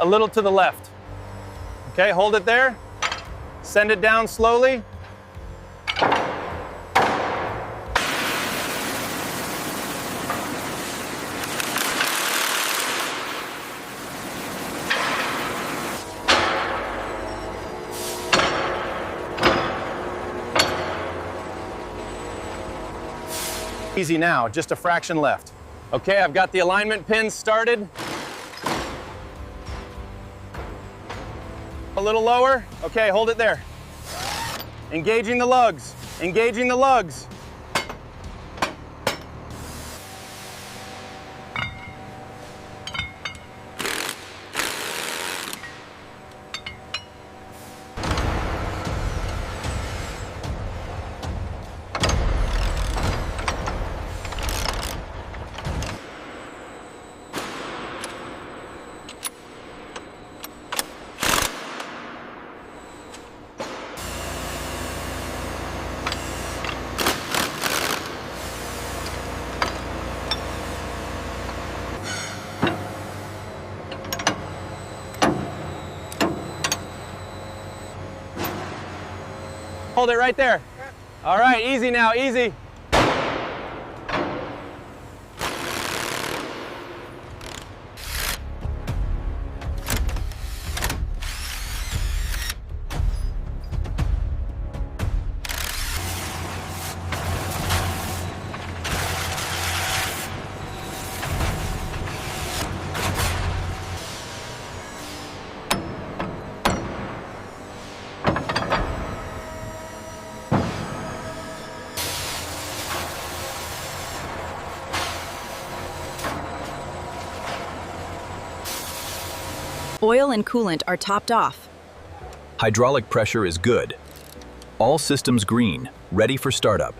a little to the left. Okay, hold it there. Send it down slowly. Easy now, just a fraction left. Okay, I've got the alignment pins started. A little lower. Okay, hold it there. Engaging the lugs, engaging the lugs. Hold it right there. All right, easy now, easy. Oil and coolant are topped off. Hydraulic pressure is good. All systems green, ready for startup.